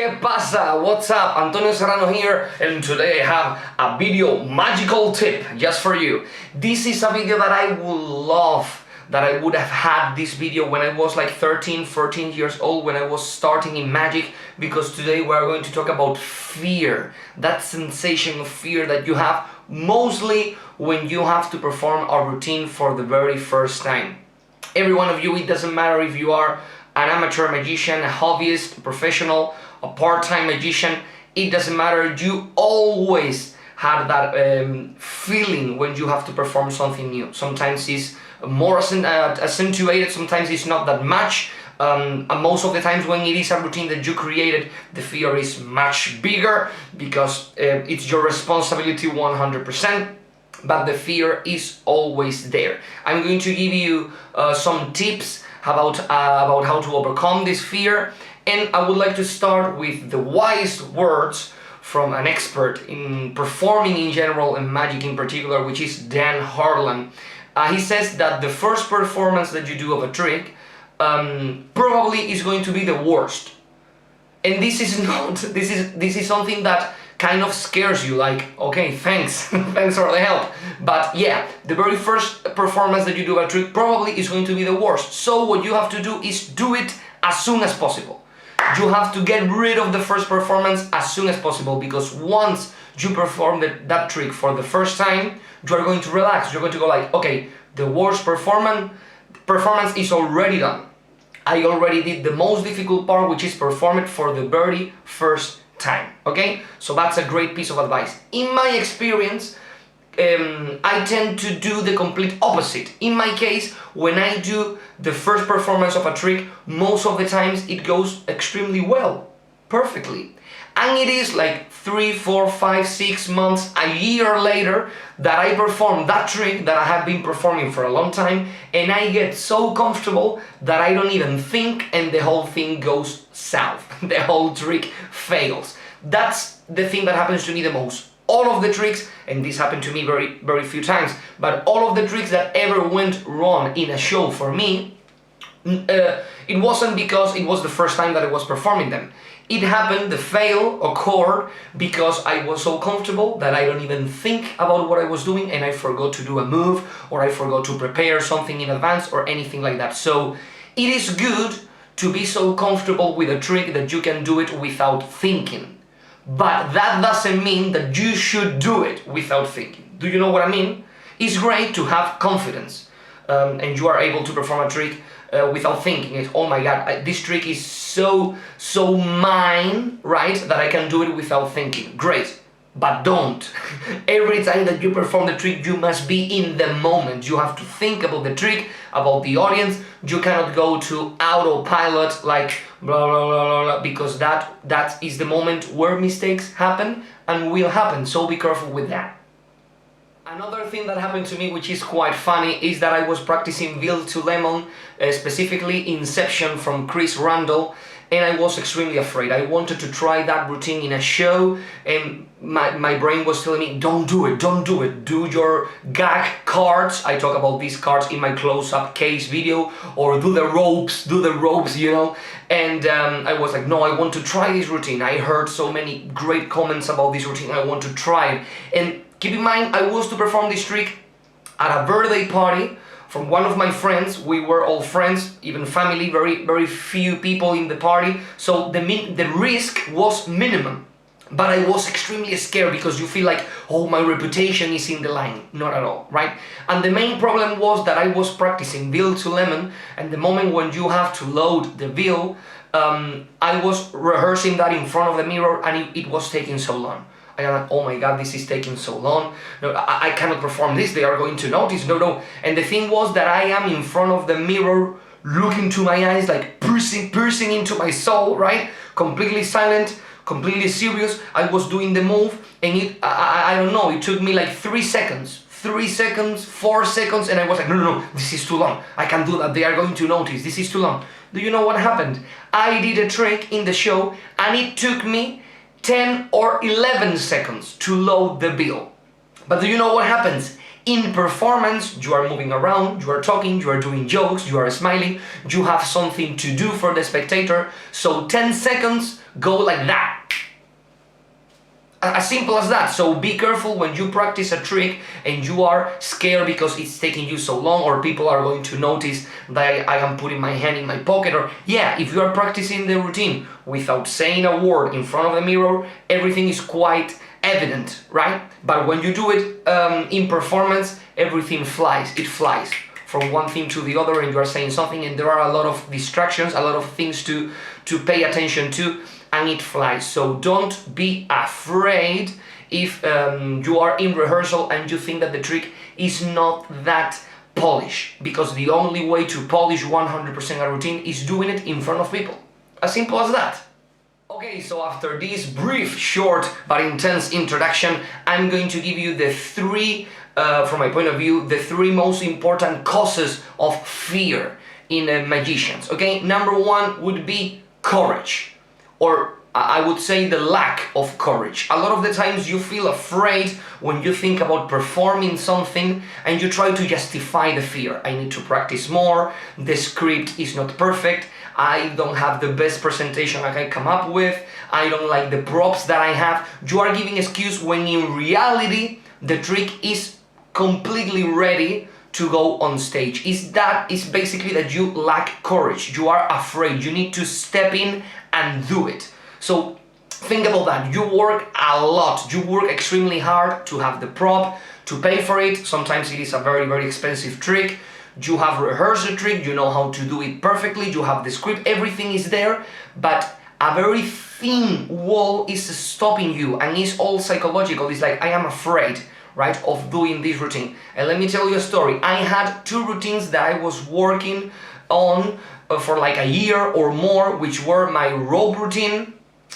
¿Qué pasa? What's up? Antonio Serrano here, and today I have a video magical tip just for you. This is a video that I would love that I would have had this video when I was like 13, 14 years old, when I was starting in magic, because today we are going to talk about fear, that sensation of fear that you have mostly when you have to perform a routine for the very first time. Every one of you, it doesn't matter if you are an amateur magician, a hobbyist, a professional, a part-time magician, it doesn't matter, you always have that feeling when you have to perform something new. Sometimes it's more accentuated, sometimes it's not that much, and most of the times when it is a routine that you created, the fear is much bigger because it's your responsibility 100%. But the fear is always there. I'm going to give you some tips about how to overcome this fear, and I would like to start with the wise words from an expert in performing in general and magic in particular, which is Dan Harlan. He says that the first performance that you do of a trick probably is going to be the worst. And this is not, this is something that kind of scares you, like, okay, thanks, thanks for the help. But yeah, the very first performance that you do a trick probably is going to be the worst. So what you have to do is do it as soon as possible. You have to get rid of the first performance as soon as possible, because once you perform that trick for the first time, you are going to relax. You're going to go like, okay, the worst performance is already done. I already did the most difficult part, which is perform it for the very first time, okay? So that's a great piece of advice. In my experience, I tend to do the complete opposite. In my case, when I do the first performance of a trick, most of the times it goes extremely well, perfectly. And it is like 3, 4, 5, 6 months, a year later that I perform that trick that I have been performing for a long time, and I get so comfortable that I don't even think, and the whole thing goes south. The whole trick fails. That's the thing that happens to me the most. All of the tricks, and this happened to me very, very few times, but all of the tricks that ever went wrong in a show for me, it wasn't because it was the first time that I was performing them. It happened, the fail occurred because I was so comfortable that I don't even think about what I was doing, and I forgot to do a move, or I forgot to prepare something in advance, or anything like that. So it is good to be so comfortable with a trick that you can do it without thinking. But that doesn't mean that you should do it without thinking. Do you know what I mean? It's great to have confidence, and you are able to perform a trick without thinking. It's, oh my god, this trick is so mine, right, that I can do it without thinking. Great, but don't. Every time that you perform the trick, you must be in the moment. You have to think about the trick, about the audience. You cannot go to autopilot like blah blah blah blah, blah, because that is the moment where mistakes happen and will happen. So be careful with that. Another thing that happened to me, which is quite funny, is that I was practicing Bill to Lemon, specifically Inception from Chris Randall, and I was extremely afraid. I wanted to try that routine in a show, and my brain was telling me, don't do it, don't do it. Do your gag cards. I talk about these cards in my close-up case video, or do the ropes, you know. And I was like, no, I want to try this routine. I heard so many great comments about this routine, I want to try it. And keep in mind, I was to perform this trick at a birthday party from one of my friends. We were all friends, even family, very few people in the party. So the risk was minimum. But I was extremely scared because you feel like, oh, my reputation is in the line. Not at all, right? And the main problem was that I was practicing Bill to Lemon, and the moment when you have to load the bill, I was rehearsing that in front of the mirror, and it was taking so long. I am like, oh my god, this is taking so long. No, I cannot perform this, they are going to notice, no. And the thing was that I am in front of the mirror, looking to my eyes, like piercing into my soul, right? Completely silent, completely serious. I was doing the move, and I don't know, it took me like 3 seconds, 4 seconds, and I was like, no, this is too long. I can't do that, they are going to notice, this is too long. Do you know what happened? I did a trick in the show, and it took me 10 or 11 seconds to load the bill. But do you know what happens? In performance, you are moving around, you are talking, you are doing jokes, you are smiling, you have something to do for the spectator, so 10 seconds go like that. As simple as that. So be careful when you practice a trick and you are scared because it's taking you so long, or people are going to notice that I am putting my hand in my pocket. Or yeah, if you are practicing the routine without saying a word in front of the mirror, everything is quite evident, right? But when you do it in performance, everything flies. It flies from one thing to the other, and you are saying something, and there are a lot of distractions, a lot of things to pay attention to, and it flies. So don't be afraid if you are in rehearsal and you think that the trick is not that polished, because the only way to polish 100% a routine is doing it in front of people. As simple as that. Okay, so after this brief, short, but intense introduction, I'm going to give you the three, from my point of view, the three most important causes of fear in magicians. Okay, number one would be courage, or I would say the lack of courage. A lot of the times you feel afraid when you think about performing something and you try to justify the fear. I need to practice more, the script is not perfect, I don't have the best presentation I can come up with, I don't like the props that I have. You are giving excuse when in reality the trick is completely ready to go on stage. Is basically that you lack courage, you are afraid, you need to step in and do it. So think about that. You work a lot, you work extremely hard to have the prop, to pay for it. Sometimes it is a very, very expensive trick. You have rehearsed the trick, you know how to do it perfectly, you have the script, everything is there, but a very thin wall is stopping you, and it's all psychological. It's like, I am afraid, right, of doing this routine. And let me tell you a story. I had two routines that I was working on for like a year or more, which were my rope routine.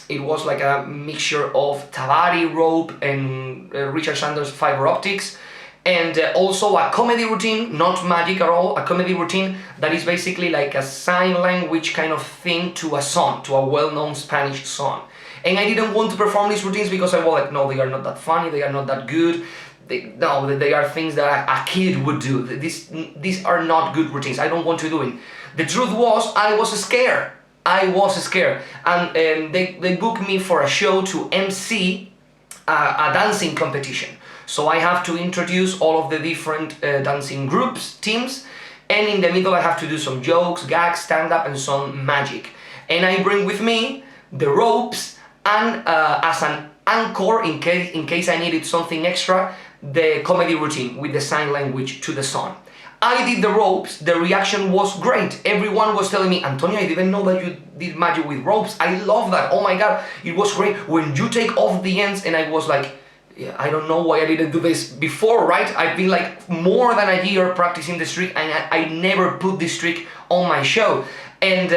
It was like a mixture of Tabari rope and Richard Sanders fiber optics, and also a comedy routine, not magic at all, a comedy routine that is basically like a sign language kind of thing to a song, to a well-known Spanish song. And I didn't want to perform these routines because I was like, no, they are not that funny, they are not that good. They are things that a kid would do. These are not good routines. I don't want to do it. The truth was, I was scared. And they booked me for a show to MC a dancing competition. So I have to introduce all of the different dancing groups, teams, and in the middle I have to do some jokes, gags, stand-up, and some magic. And I bring with me the ropes and as an anchor, in case I needed something extra, the comedy routine with the sign language to the song. I did the ropes, the reaction was great. Everyone was telling me, Antonio, I didn't know that you did magic with ropes. I love that, oh my god, it was great. When you take off the ends, and I was like, yeah, I don't know why I didn't do this before, right? I've been like more than a year practicing this trick, and I never put this trick on my show. And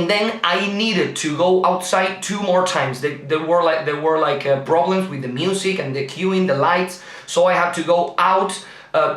then I needed to go outside 2 more times. There were like problems with the music and the cueing, the lights, so I had to go out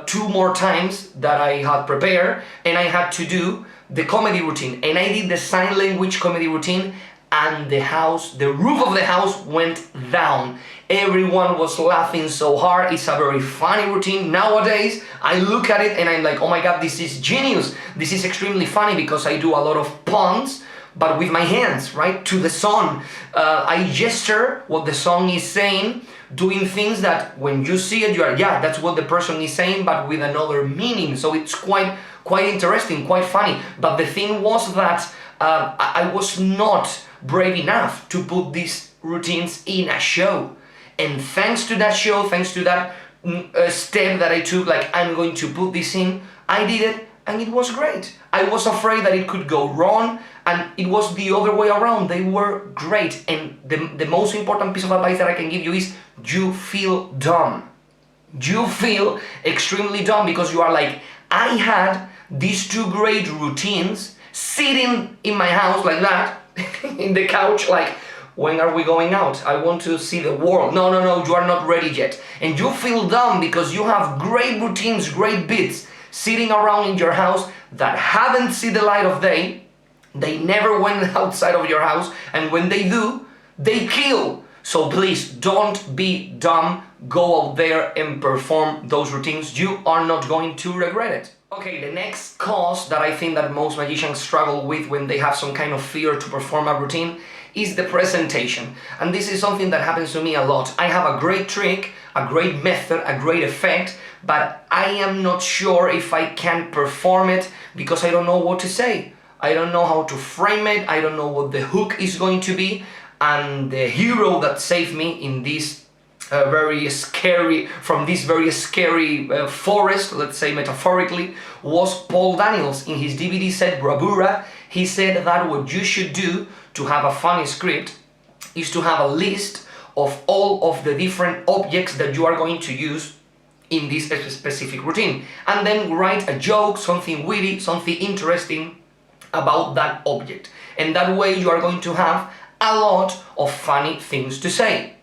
2 more times that I had prepared, and I had to do the comedy routine. And I did the sign language comedy routine, and the roof of the house went down. Everyone was laughing so hard. It's a very funny routine. Nowadays, I look at it and I'm like, oh my god, this is genius. This is extremely funny because I do a lot of puns, but with my hands, right, to the song. I gesture what the song is saying, doing things that when you see it, you are, yeah, that's what the person is saying, but with another meaning. So it's quite interesting, quite funny. But the thing was that I was not brave enough to put these routines in a show. And thanks to that show, thanks to that step that I took, like, I'm going to put this in, I did it, and it was great. I was afraid that it could go wrong, and it was the other way around. They were great. And the most important piece of advice that I can give you is, you feel dumb. You feel extremely dumb because you are like, I had these 2 great routines sitting in my house like that, in the couch, like, when are we going out? I want to see the world. No, you are not ready yet. And you feel dumb because you have great routines, great bits sitting around in your house that haven't seen the light of day. They never went outside of your house, and when they do, they kill. So please, don't be dumb. Go out there and perform those routines. You are not going to regret it. Okay, the next cause that I think that most magicians struggle with when they have some kind of fear to perform a routine is the presentation. And this is something that happens to me a lot. I have a great trick, a great method, a great effect, but I am not sure if I can perform it because I don't know what to say. I don't know how to frame it, I don't know what the hook is going to be, and the hero that saved me in this very scary forest, let's say metaphorically, was Paul Daniels. In his DVD set Bravura, he said that what you should do to have a funny script is to have a list of all of the different objects that you are going to use in this specific routine, and then write a joke, something witty, something interesting about that object. And that way you are going to have a lot of funny things to say.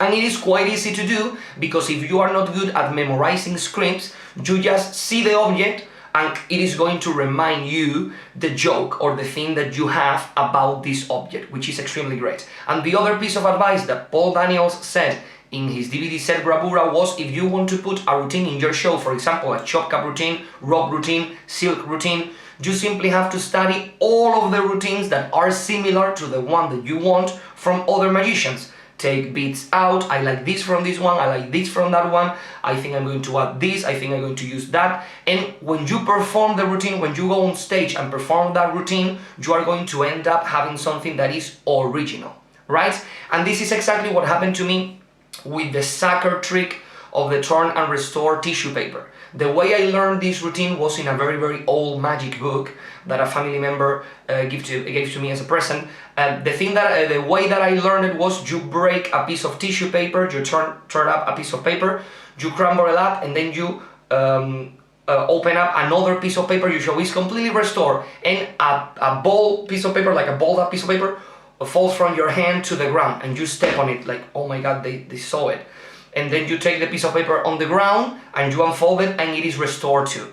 And it is quite easy to do, because if you are not good at memorizing scripts, you just see the object and it is going to remind you the joke or the thing that you have about this object, which is extremely great. And the other piece of advice that Paul Daniels said in his DVD set Bravura was, if you want to put a routine in your show, for example a chop cap routine, rope routine, silk routine, you simply have to study all of the routines that are similar to the one that you want from other magicians. Take bits out, I like this from this one, I like this from that one, I think I'm going to add this, I think I'm going to use that. And when you perform the routine, when you go on stage and perform that routine, you are going to end up having something that is original, right? And this is exactly what happened to me with the sucker trick of the turn and restore tissue paper. The way I learned this routine was in a very old magic book that a family member gave to me as a present. The way that I learned it was, you break a piece of tissue paper, you turn up a piece of paper, you crumble it up, and then you open up another piece of paper. You show it's completely restored, and a ball piece of paper, like a balled up piece of paper, falls from your hand to the ground, and you step on it like, oh my god, they saw it. And then you take the piece of paper on the ground and you unfold it, and it is restored too.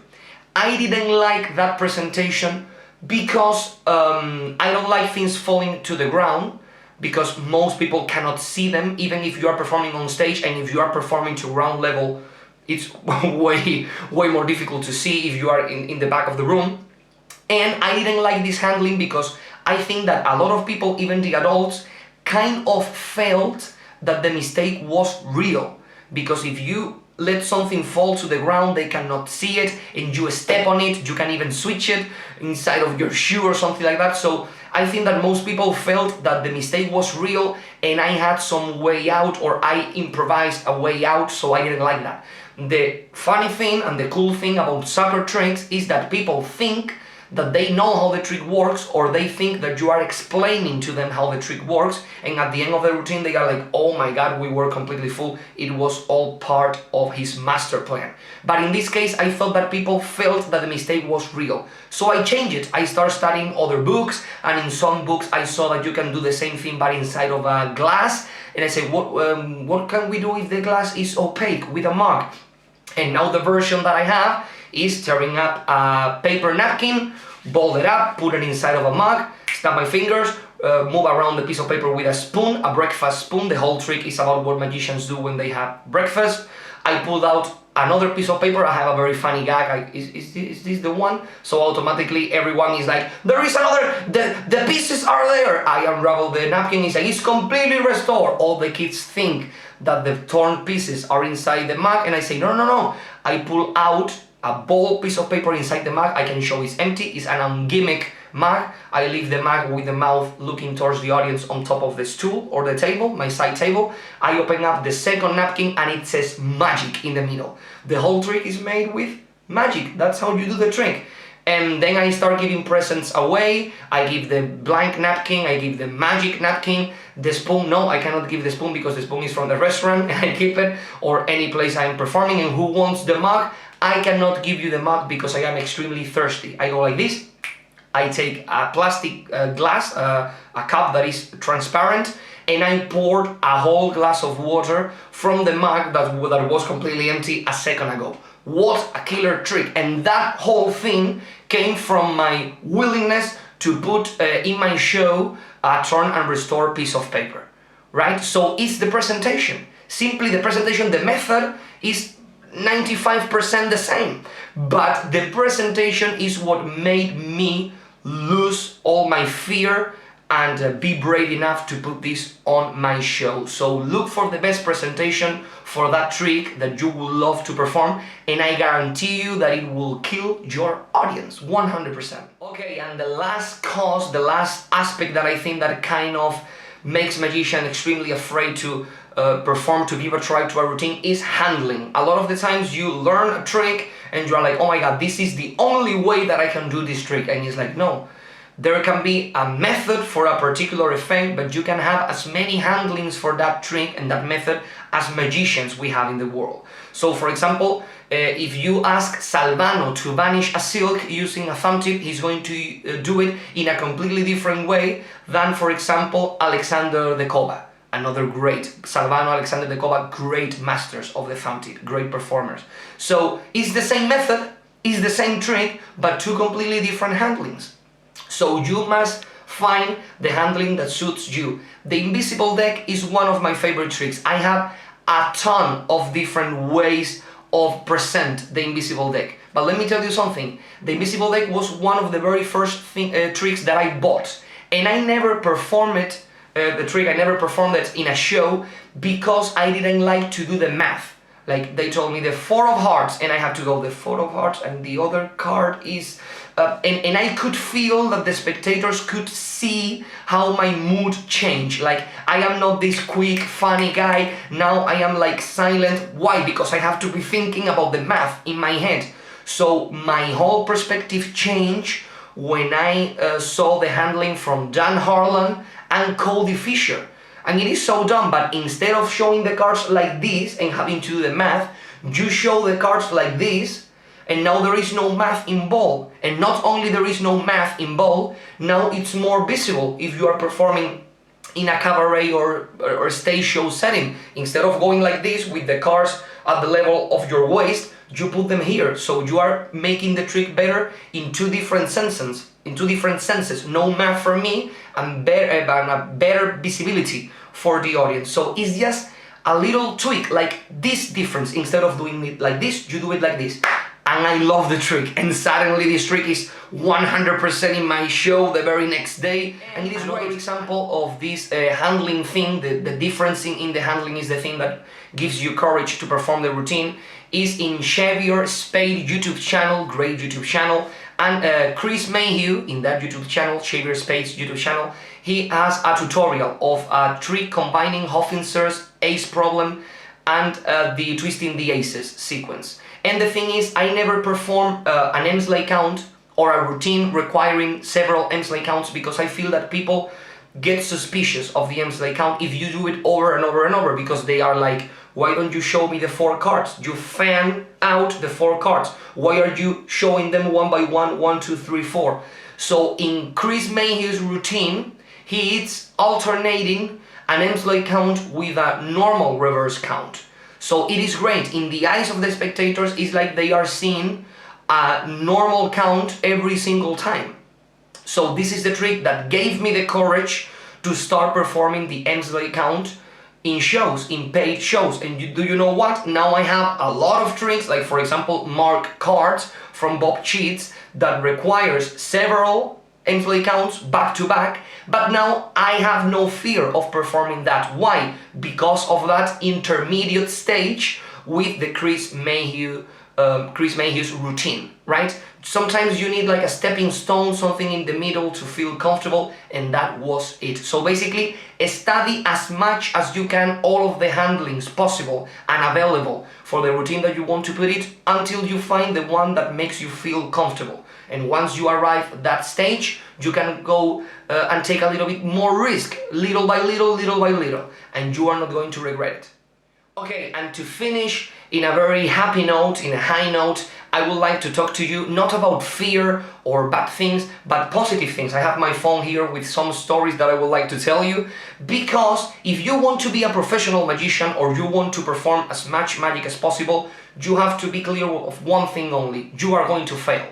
I didn't like that presentation because I don't like things falling to the ground, because most people cannot see them, even if you are performing on stage. And if you are performing to ground level, it's way more difficult to see if you are in the back of the room. And I didn't like this handling because I think that a lot of people, even the adults, kind of felt that the mistake was real, because if you let something fall to the ground, they cannot see it, and you step on it, you can even switch it inside of your shoe or something like that. So I think that most people felt that the mistake was real, and I had some way out, or I improvised a way out, so I didn't like that. The funny thing and the cool thing about sucker tricks is that people think that they know how the trick works, or they think that you are explaining to them how the trick works, and at the end of the routine they are like, oh my god, we were completely fooled, it was all part of his master plan. But in this case, I thought that people felt that the mistake was real. So I changed it. I started studying other books, and in some books I saw that you can do the same thing but inside of a glass, and I said, what can we do if the glass is opaque with a mug? And now the version that I have is tearing up a paper napkin, ball it up, put it inside of a mug, snap my fingers, move around the piece of paper with a spoon, a breakfast spoon. The whole trick is about what magicians do when they have breakfast. I pulled out another piece of paper. I have a very funny gag. Is this the one? So automatically everyone is like, there is another, the pieces are there. I unravel the napkin, it's like, it's completely restored. All the kids think that the torn pieces are inside the mug, and I say, no. I pull out a ball piece of paper inside the mug. I can show it's empty, it's an ungimmick mug. I leave the mug with the mouth looking towards the audience on top of the stool or the table, my side table. I open up the second napkin and it says magic in the middle. The whole trick is made with magic. That's how you do the trick. And then I start giving presents away. I give the blank napkin, I give the magic napkin. The spoon, no, I cannot give the spoon because the spoon is from the restaurant and I keep it, or any place I'm performing. And who wants the mug? I cannot give you the mug because I am extremely thirsty. I go like this. I take a plastic glass, a cup that is transparent, and I poured a whole glass of water from the mug that was completely empty a second ago. What a killer trick! And that whole thing came from my willingness to put in my show a turn and restore piece of paper, right? So it's the presentation. Simply the presentation, the method is 95% the same, but the presentation is what made me lose all my fear and be brave enough to put this on my show. So look for the best presentation for that trick that you will love to perform, and I guarantee you that it will kill your audience 100%. Okay, and the last cause, the last aspect that I think that kind of makes magician extremely afraid to perform, to give a try to a routine, is handling. A lot of the times you learn a trick and you're like, oh my god, this is the only way that I can do this trick, and it's like, no. There can be a method for a particular effect, but you can have as many handlings for that trick and that method as magicians we have in the world. So for example, if you ask Salvano to vanish a silk using a thumb tip, he's going to do it in a completely different way than, for example, Alexander de Cova. Another great, Salvano, Alexander de Cova, great masters of the thumb tip, great performers. So it's the same method, it's the same trick, but two completely different handlings. So you must find the handling that suits you. The invisible deck is one of my favorite tricks. I have a ton of different ways of present the invisible deck. But let me tell you something. The invisible deck was one of the very first tricks that I bought. And I never performed it, the trick, I never performed it in a show because I didn't like to do the math. Like they told me the 4 of hearts and I had to go the 4 of hearts and the other card is... and I could feel that the spectators could see how my mood changed. Like, I am not this quick, funny guy, now I am like silent. Why? Because I have to be thinking about the math in my head. So my whole perspective changed when I saw the handling from Dan Harlan and Cody Fisher. And it is so dumb, but instead of showing the cards like this and having to do the math, you show the cards like this, and now there is no math involved. And not only there is no math involved, now it's more visible if you are performing in a cabaret or stage show setting. Instead of going like this with the cards at the level of your waist, you put them here. So you are making the trick better in two different senses. No math for me and a better visibility for the audience. So it's just a little tweak, like this difference. Instead of doing it like this, you do it like this. And I love the trick, and suddenly this trick is 100% in my show the very next day. And it is another example of this handling thing. The difference in the handling is the thing that gives you courage to perform the routine. Is in Xavier Spade YouTube channel, great YouTube channel, and Chris Mayhew in that YouTube channel, Xavier Spade's YouTube channel, he has a tutorial of a trick combining Hoffinser's ace problem and the twisting the aces sequence. And the thing is, I never perform an Emsley count or a routine requiring several Emsley counts because I feel that people get suspicious of the Emsley count if you do it over and over and over, because they are like, why don't you show me the 4 cards? You fan out the 4 cards. Why are you showing them one by one, 1, 2, 3, 4? So in Chris Mayhew's routine, he's alternating an Emsley count with a normal reverse count. So it is great. In the eyes of the spectators, it's like they are seeing a normal count every single time. So this is the trick that gave me the courage to start performing the Emsley count in shows, in paid shows. And do you know what? Now I have a lot of tricks, like for example, mark cards from Bob Cheats that requires several Emsley counts back to back, but now I have no fear of performing that. Why? Because of that intermediate stage with the Chris Mayhew's routine, right? Sometimes you need like a stepping stone, something in the middle to feel comfortable, and that was it. So basically, study as much as you can all of the handlings possible and available for the routine that you want to put it until you find the one that makes you feel comfortable. And once you arrive at that stage, you can go and take a little bit more risk, little by little, and you are not going to regret it. Okay, and to finish in a very happy note, in a high note, I would like to talk to you not about fear or bad things, but positive things. I have my phone here with some stories that I would like to tell you, because if you want to be a professional magician or you want to perform as much magic as possible, you have to be clear of one thing only: you are going to fail.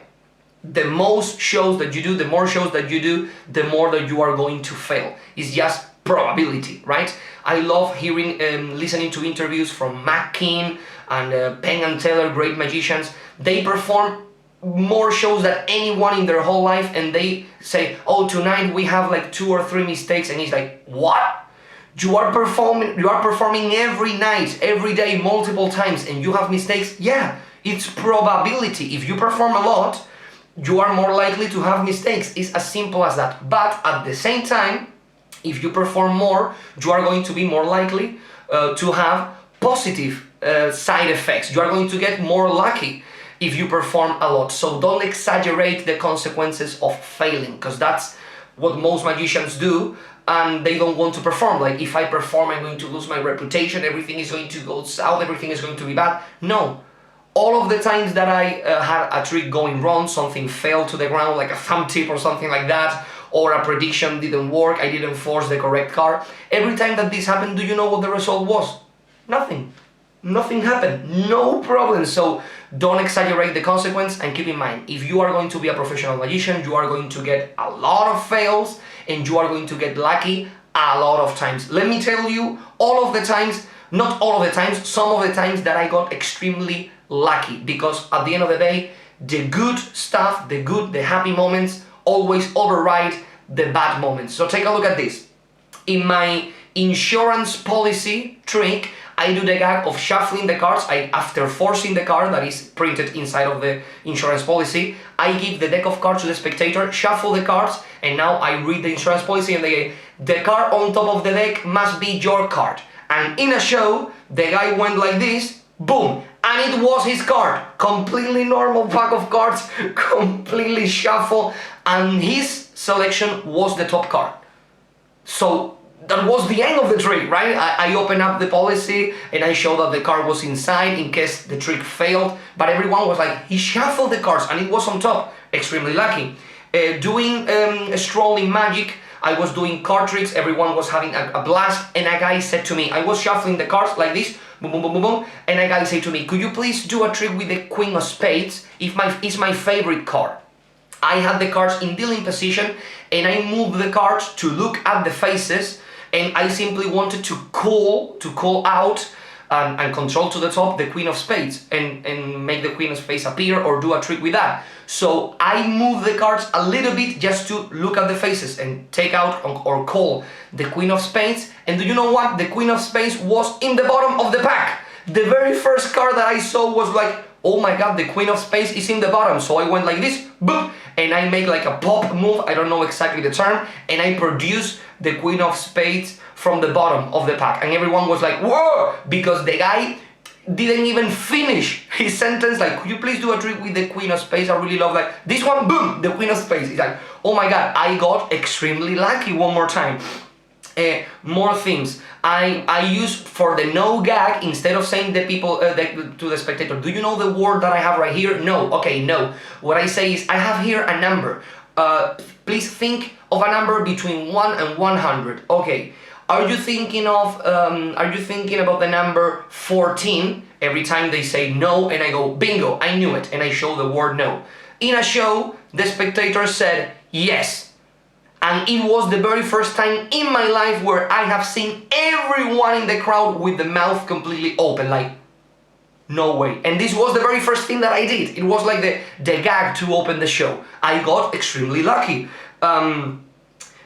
The most shows that you do, the more shows that you do, the more that you are going to fail. It's just probability, right? I love hearing, listening to interviews from Mac King and Penn and Teller, great magicians. They perform more shows than anyone in their whole life, and they say, oh, tonight we have like 2 or 3 mistakes, and he's like, what? You are performing every night, every day, multiple times, and you have mistakes? Yeah, it's probability. If you perform a lot, you are more likely to have mistakes. It's as simple as that. But at the same time, if you perform more, you are going to be more likely to have positive side effects. You are going to get more lucky if you perform a lot. So don't exaggerate the consequences of failing, because that's what most magicians do, and they don't want to perform. Like, if I perform, I'm going to lose my reputation, everything is going to go south, everything is going to be bad. No. All of the times that I had a trick going wrong, something fell to the ground, like a thumb tip or something like that, or a prediction didn't work, I didn't force the correct card. Every time that this happened, do you know what the result was? Nothing. Nothing happened. No problem. So don't exaggerate the consequence, and keep in mind, if you are going to be a professional magician, you are going to get a lot of fails, and you are going to get lucky a lot of times. Let me tell you, all of the times, not all of the times, some of the times that I got extremely lucky, because at the end of the day, the good stuff, the happy moments always override the bad moments. So take a look at this. In my insurance policy trick, I do the gag of shuffling the cards. After forcing the card that is printed inside of the insurance policy, I give the deck of cards to the spectator, shuffle the cards, and now I read the insurance policy, and the card on top of the deck must be your card. And in a show, the guy went like this, boom, and it was his card. Completely normal pack of cards, completely shuffled, and his selection was the top card. So that was the end of the trick, right? I opened up the policy and I showed that the card was inside in case the trick failed, but everyone was like, he shuffled the cards and it was on top. Extremely lucky. Doing strolling magic, I was doing card tricks, everyone was having a blast, and a guy said to me, I was shuffling the cards like this, boom, boom, boom, boom, boom, and a guy said to me, could you please do a trick with the Queen of Spades? It's my favorite card. I had the cards in dealing position, and I moved the cards to look at the faces, and I simply wanted to call out and control to the top the Queen of Spades, and make the Queen of Spades appear or do a trick with that. So I moved the cards a little bit just to look at the faces and take out or call the Queen of Spades. And do you know what? The Queen of Spades was in the bottom of the pack. The very first card that I saw was like, oh my god, the Queen of Spades is in the bottom. So I went like this, boom, and I make like a pop move, I don't know exactly the term, and I produce the Queen of Spades from the bottom of the pack. And everyone was like, whoa, because the guy didn't even finish his sentence, like, could you please do a trick with the Queen of Spades? I really love like this one, boom, the Queen of Spades. It's like, oh my god, I got extremely lucky one more time. More things. I use for the no gag, instead of saying the people to the spectator, do you know the word that I have right here? No. Okay, no. What I say is, I have here a number. Please think of a number between 1 and 100. Okay. Are you thinking about the number 14? Every time they say no, and I go, bingo, I knew it, and I show the word no. In a show, the spectator said yes. And it was the very first time in my life where I have seen everyone in the crowd with the mouth completely open, like, no way. And this was the very first thing that I did. It was like the gag to open the show. I got extremely lucky.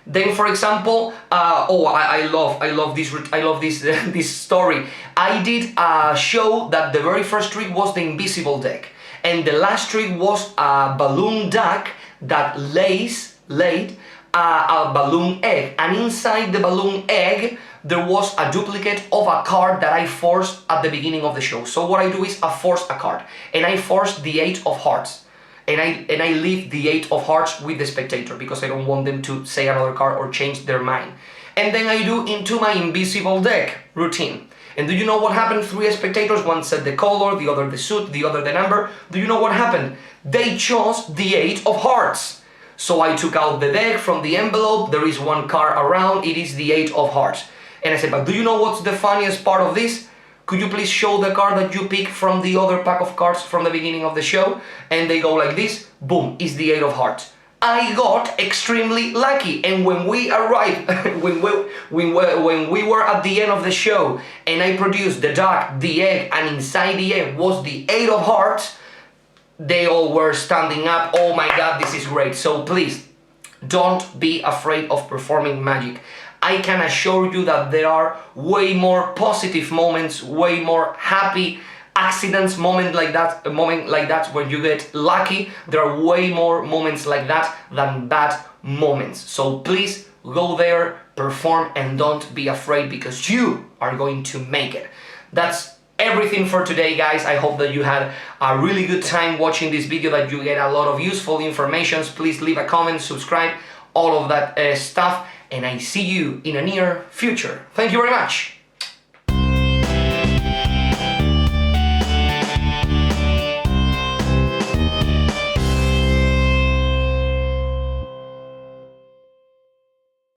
Then, for example, I love this story. I did a show that the very first trick was the invisible deck, and the last trick was a balloon duck that laid a balloon egg, and inside the balloon egg there was a duplicate of a card that I forced at the beginning of the show. So what I do is I force a card, and I force the 8 of hearts. And I leave the 8 of hearts with the spectator, because I don't want them to say another card or change their mind. And then I do into my invisible deck routine. And do you know what happened? 3 spectators, one said the color, the other the suit, the other the number. Do you know what happened? They chose the 8 of hearts. So I took out the deck from the envelope, there is one card around, it is the 8 of hearts. And I said, but do you know what's the funniest part of this? Could you please show the card that you picked from the other pack of cards from the beginning of the show? And they go like this, boom, it's the 8 of hearts. I got extremely lucky, and when we arrived, when we were at the end of the show, and I produced the duck, the egg, and inside the egg was the 8 of hearts, they all were standing up. Oh my God, this is great. So please, don't be afraid of performing magic. I can assure you that there are way more positive moments, way more happy accidents, moment like that when you get lucky. There are way more moments like that than bad moments. So please go there, perform, and don't be afraid, because you are going to make it. That's everything for today, guys. I hope that you had a really good time watching this video, that you get a lot of useful information. Please leave a comment, subscribe, all of that stuff, and I see you in a near future. Thank you very much.